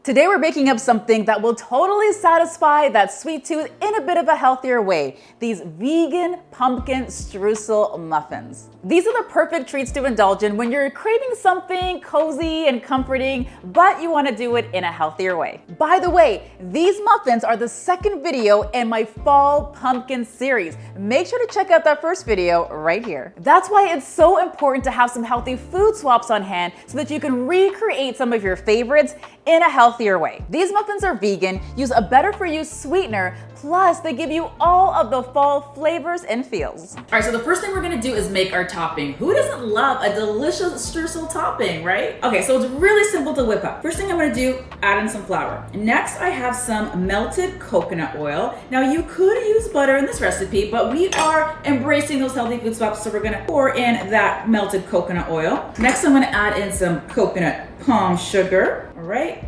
Today we're baking up something that will totally satisfy that sweet tooth in a bit of a healthier way. These vegan pumpkin streusel muffins. These are the perfect treats to indulge in when you're craving something cozy and comforting, but you want to do it in a healthier way. By the way, these muffins are the second video in my fall pumpkin series. Make sure to check out that first video right here. That's why it's so important to have some healthy food swaps on hand so that you can recreate some of your favorites in a healthier way. These muffins are vegan, use a better for you sweetener, plus they give you all of the fall flavors and feels. All right, so the first thing we're gonna do is make our topping. Who doesn't love a delicious streusel topping, right? Okay, so it's really simple to whip up. First thing I'm gonna do, add in some flour. Next, I have some melted coconut oil. Now you could use butter in this recipe, but we are embracing those healthy food swaps, so we're gonna pour in that melted coconut oil. Next, I'm gonna add in some coconut palm sugar. All right,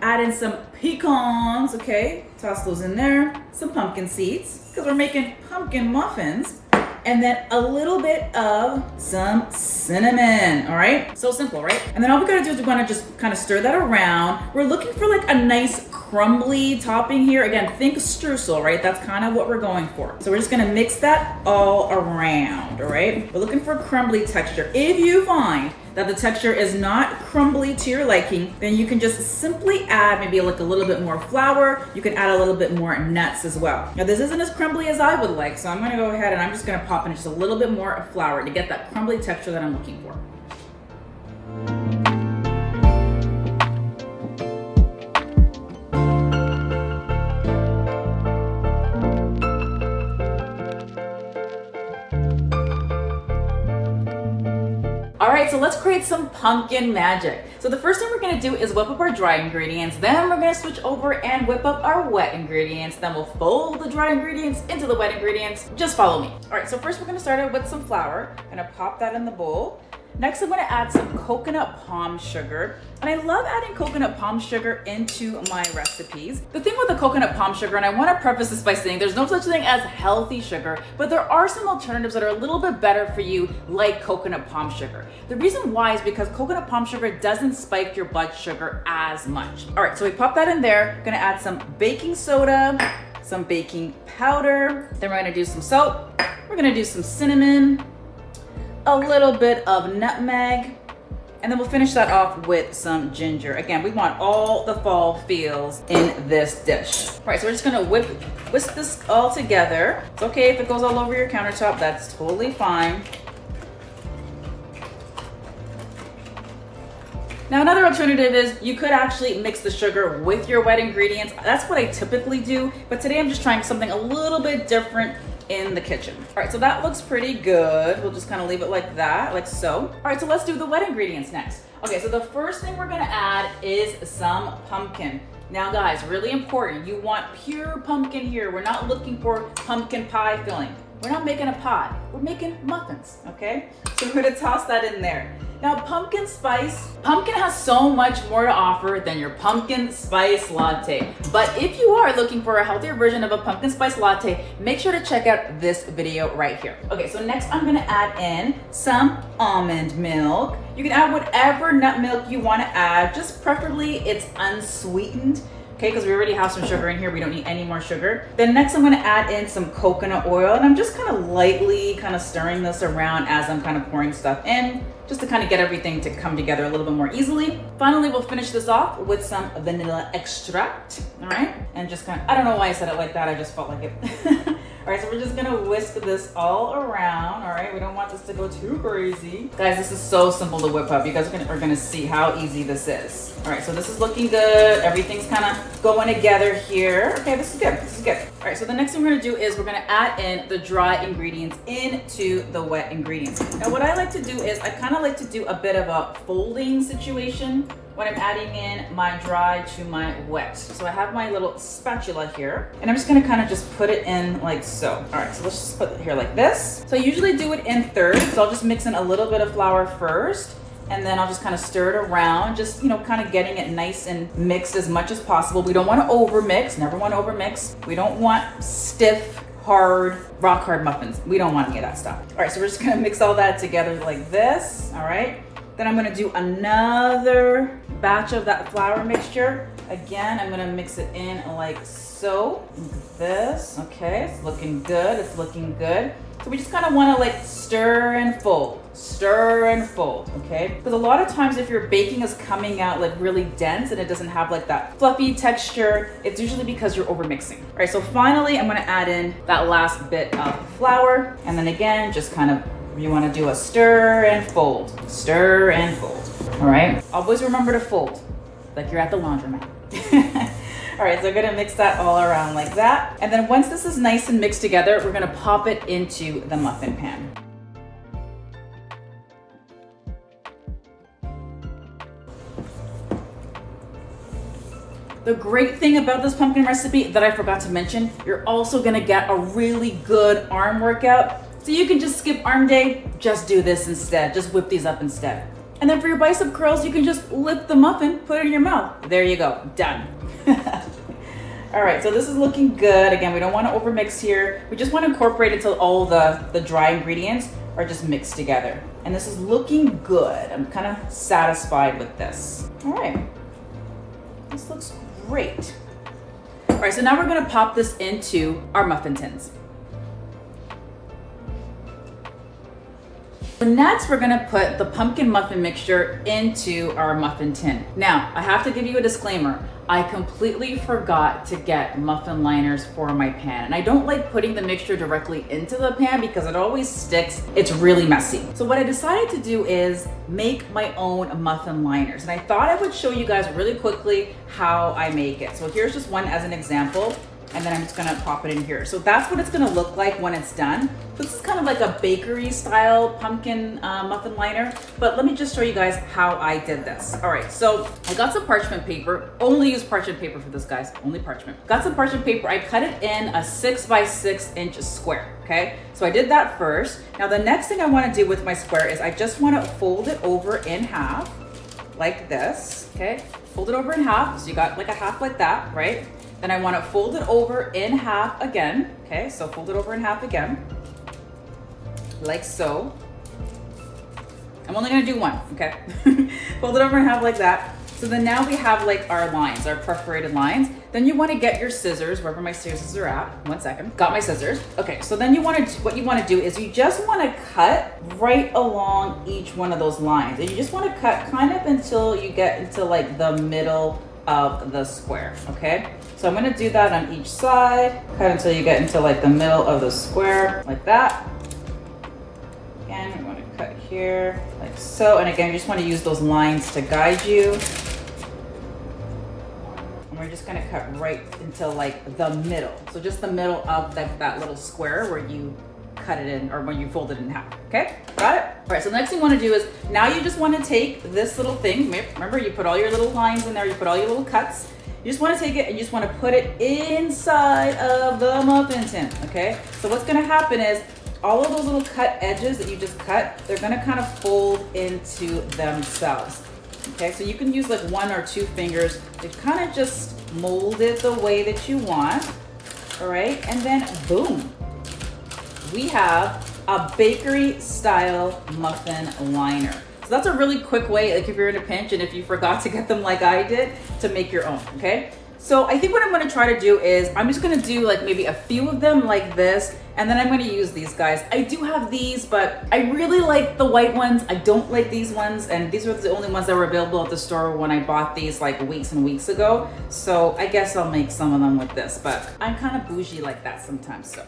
add in some pecans, okay? Toss those in there. Some pumpkin seeds, because we're making pumpkin muffins. And then a little bit of some cinnamon, all right? So simple, right? And then all we gotta do is we wanna just kind of stir that around. We're looking for like a nice crumbly topping here. Again, think streusel, right? That's kind of what we're going for. So we're just gonna mix that all around, all right? We're looking for a crumbly texture. If you find that the texture is not crumbly to your liking, then you can just simply add maybe like a little bit more flour. You can add a little bit more nuts as well. Now this isn't as crumbly as I would like, so I'm gonna go ahead and I'm just gonna pop in just a little bit more flour to get that crumbly texture that I'm looking for. All right, so let's create some pumpkin magic. So the first thing we're gonna do is whip up our dry ingredients, then we're gonna switch over and whip up our wet ingredients, then we'll fold the dry ingredients into the wet ingredients. Just follow me. All right, so first we're gonna start out with some flour. I'm gonna pop that in the bowl. Next, I'm gonna add some coconut palm sugar. And I love adding coconut palm sugar into my recipes. The thing with the coconut palm sugar, and I wanna preface this by saying there's no such thing as healthy sugar, but there are some alternatives that are a little bit better for you, like coconut palm sugar. The reason why is because coconut palm sugar doesn't spike your blood sugar as much. All right, so we pop that in there. Gonna add some baking soda, some baking powder. Then we're gonna do some salt. We're gonna do some cinnamon, a little bit of nutmeg, and then we'll finish that off with some ginger. Again, we want all the fall feels in this dish. All right, so we're just gonna whisk this all together. It's okay if it goes all over your countertop, that's totally fine. Now another alternative is you could actually mix the sugar with your wet ingredients. That's what I typically do, but today I'm just trying something a little bit different in the kitchen. All right, so that looks pretty good. We'll just kind of leave it like that, like so. All right, so let's do the wet ingredients next. Okay, so the first thing we're gonna add is some pumpkin. Now guys, really important, you want pure pumpkin here. We're not looking for pumpkin pie filling. We're not making a pie, we're making muffins, okay? So we're gonna toss that in there. Now pumpkin has so much more to offer than your pumpkin spice latte. But if you are looking for a healthier version of a pumpkin spice latte, make sure to check out this video right here. Okay, so next I'm gonna add in some almond milk. You can add whatever nut milk you wanna add, just preferably it's unsweetened. Okay, because we already have some sugar in here, we don't need any more sugar. Then next I'm gonna add in some coconut oil, and I'm just kind of lightly stirring this around as I'm kind of pouring stuff in, just to kind of get everything to come together a little bit more easily. Finally, we'll finish this off with some vanilla extract, all right? And just kind of, I don't know why I said it like that, I just felt like it. All right, so we're just gonna whisk this all around, all right? We don't want this to go too crazy. Guys, this is so simple to whip up. You guys are gonna see how easy this is. All right, so this is looking good. Everything's kind of going together here. Okay, this is good, this is good. All right, so the next thing we're gonna do is we're gonna add in the dry ingredients into the wet ingredients. Now what I like to do is I kind of like to do a bit of a folding situation when I'm adding in my dry to my wet. So I have my little spatula here, and I'm just gonna kind of just put it in like so. All right, so let's just put it here like this. So I usually do it in thirds, so I'll just mix in a little bit of flour first, and then I'll just kind of stir it around, just, you know, kind of getting it nice and mixed as much as possible. We don't want to overmix, never want to overmix. We don't want stiff, hard, rock hard muffins. We don't want any of that stuff. All right, so we're just gonna mix all that together like this, all right? Then I'm gonna do another batch of that flour mixture. Again, I'm gonna mix it in like so. Look at this. Okay, it's looking good. It's looking good. So we just kind of want to like stir and fold, okay? Because a lot of times if your baking is coming out like really dense and it doesn't have like that fluffy texture, it's usually because you're over mixing. All right, so finally I'm gonna add in that last bit of flour. And then again, just kind of, you want to do a stir and fold, all right? Always remember to fold, like you're at the laundromat. All right, so I'm gonna mix that all around like that. And then once this is nice and mixed together, we're gonna pop it into the muffin pan. The great thing about this pumpkin recipe that I forgot to mention, you're also gonna get a really good arm workout. So you can just skip arm day, just do this instead, just whip these up instead. And then for your bicep curls, you can just lift the muffin, put it in your mouth. There you go, done. All right, so this is looking good. Again, we don't want to overmix here. We just want to incorporate it until all the dry ingredients are just mixed together. And this is looking good. I'm kind of satisfied with this. All right, this looks great. All right, so now we're gonna pop this into our muffin tins. So next, we're gonna put the pumpkin muffin mixture into our muffin tin. Now, I have to give you a disclaimer. I completely forgot to get muffin liners for my pan. And I don't like putting the mixture directly into the pan because it always sticks. It's really messy. So what I decided to do is make my own muffin liners. And I thought I would show you guys really quickly how I make it. So here's just one as an example. And then I'm just gonna pop it in here. So that's what it's gonna look like when it's done. This is kind of like a bakery style pumpkin muffin liner, but let me just show you guys how I did this. All right, so I got some parchment paper. Only use parchment paper for this, guys, only parchment. Got some parchment paper, I cut it in a 6 by 6 inch square, okay? So I did that first. Now the next thing I wanna do with my square is I just wanna fold it over in half, like this, okay? Fold it over in half, so you got like a half like that, right? Then I want to fold it over in half again. Okay, so fold it over in half again, like so. I'm only gonna do one, okay? Fold it over in half like that. So then now we have like our lines, our perforated lines. Then you want to get your scissors, wherever my scissors are at. 1 second. Got my scissors. Okay, so then what you want to do is you just want to cut right along each one of those lines. And you just want to cut kind of until you get into like the middle of the square, okay? So I'm gonna do that on each side, cut until you get into like the middle of the square, like that. Again, we wanna cut here, like so. And again, you just wanna use those lines to guide you. And we're just gonna cut right until like the middle. So just the middle of that little square where you cut it in, or when you fold it in half, okay? Got it? All right, so the next thing you wanna do is, now you just wanna take this little thing, remember you put all your little lines in there, you put all your little cuts, you just wanna take it and you just wanna put it inside of the muffin tin, okay? So what's gonna happen is, all of those little cut edges that you just cut, they're gonna kind of fold into themselves, okay? So you can use like 1 or 2 fingers to kind of just mold it the way that you want, all right? And then boom. We have a bakery style muffin liner. So that's a really quick way, like if you're in a pinch and if you forgot to get them like I did, to make your own, okay? So I think what I'm gonna try to do is, I'm just gonna do like maybe a few of them like this, and then I'm gonna use these guys. I do have these, but I really like the white ones. I don't like these ones, and these were the only ones that were available at the store when I bought these like weeks and weeks ago. So I guess I'll make some of them with this, but I'm kind of bougie like that sometimes, so.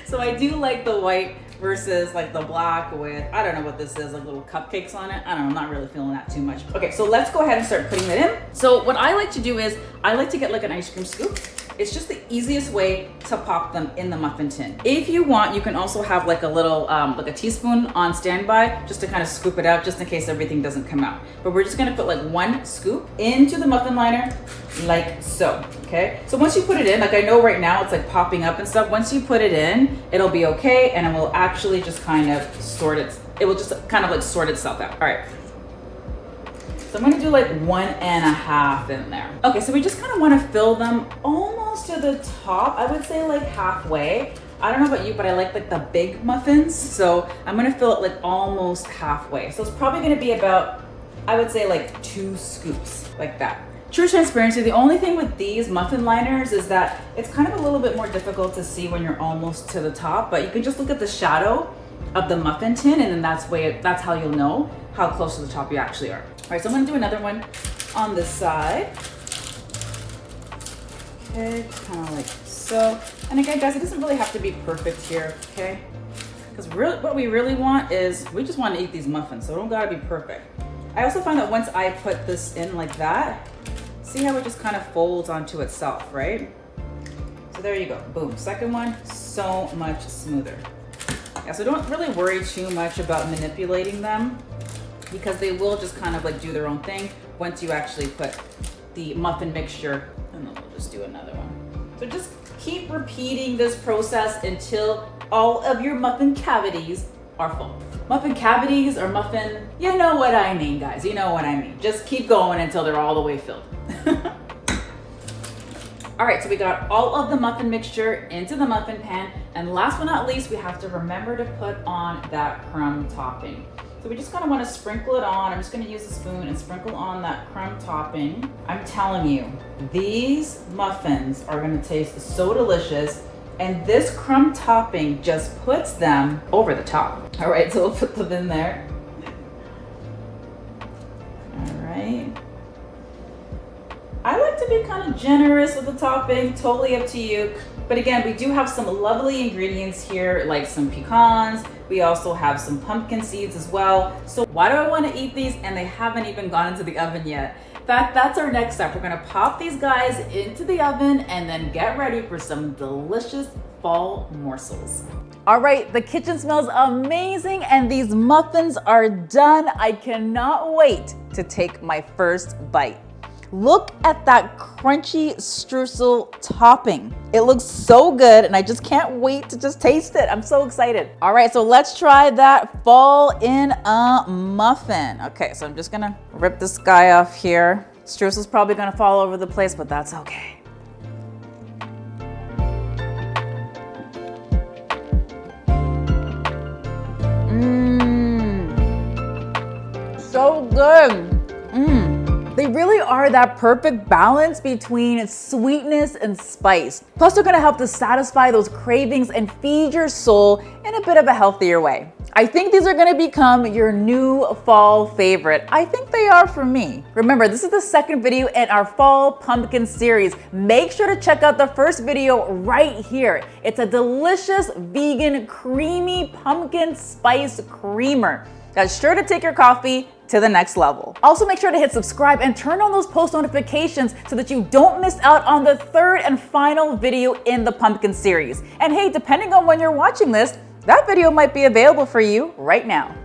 So I do like the white versus like the black with, I don't know what this is, like little cupcakes on it. I don't know, I'm not really feeling that too much. Okay, so let's go ahead and start putting it in. So what I like to do is, I like to get like an ice cream scoop. It's just the easiest way to pop them in the muffin tin. If you want, you can also have like a little, like a teaspoon on standby, just to kind of scoop it out, just in case everything doesn't come out. But we're just gonna put like 1 scoop into the muffin liner, like so, okay? So once you put it in, like I know right now it's like popping up and stuff. Once you put it in, it'll be okay, and it will actually just kind of it will just kind of like sort itself out. All right. So I'm gonna do like 1.5 in there. Okay, so we just kind of want to fill them almost to the top. I would say like halfway. I don't know about you, but I like the big muffins. So I'm gonna fill it like almost halfway. So it's probably gonna be about, I would say like 2 scoops, like that. True transparency, the only thing with these muffin liners is that it's kind of a little bit more difficult to see when you're almost to the top, but you can just look at the shadow of the muffin tin, and then that's how you'll know how close to the top you actually are. All right, so I'm gonna do another one on this side. Okay, kind of like so. And again, guys, it doesn't really have to be perfect here, okay? Because what we really want is, we just want to eat these muffins, so it don't gotta be perfect. I also find that once I put this in like that, see how it just kind of folds onto itself, right? So there you go, boom. Second one, so much smoother. Yeah, so don't really worry too much about manipulating them, because they will just kind of like do their own thing once you actually put the muffin mixture, and then we'll just do another one. So just keep repeating this process until all of your muffin cavities are full. Muffin cavities or muffin, you know what I mean, guys, you know what I mean. Just keep going until they're all the way filled. All right, so we got all of the muffin mixture into the muffin pan, and last but not least, we have to remember to put on that crumb topping. So we just kind of want to sprinkle it on. I'm just going to use a spoon and sprinkle on that crumb topping. I'm telling you, these muffins are going to taste so delicious, and this crumb topping just puts them over the top. All right, so we'll put them in there. All right. I like to be kind of generous with the topping, totally up to you. But again, we do have some lovely ingredients here, like some pecans. We also have some pumpkin seeds as well. So why do I want to eat these and they haven't even gone into the oven yet? In fact, that's our next step. We're gonna pop these guys into the oven and then get ready for some delicious fall morsels. All right, the kitchen smells amazing and these muffins are done. I cannot wait to take my first bite. Look at that crunchy streusel topping. It looks so good and I just can't wait to just taste it. I'm so excited. All right, so let's try that fall in a muffin. Okay, so I'm just gonna rip this guy off here. Streusel's probably gonna fall over the place, but that's okay. So good. They really are that perfect balance between sweetness and spice. Plus, they're gonna help to satisfy those cravings and feed your soul in a bit of a healthier way. I think these are gonna become your new fall favorite. I think they are for me. Remember, this is the second video in our fall pumpkin series. Make sure to check out the first video right here. It's a delicious vegan creamy pumpkin spice creamer that's sure to take your coffee to the next level. Also, make sure to hit subscribe and turn on those post notifications so that you don't miss out on the third and final video in the pumpkin series. And hey, depending on when you're watching this, that video might be available for you right now.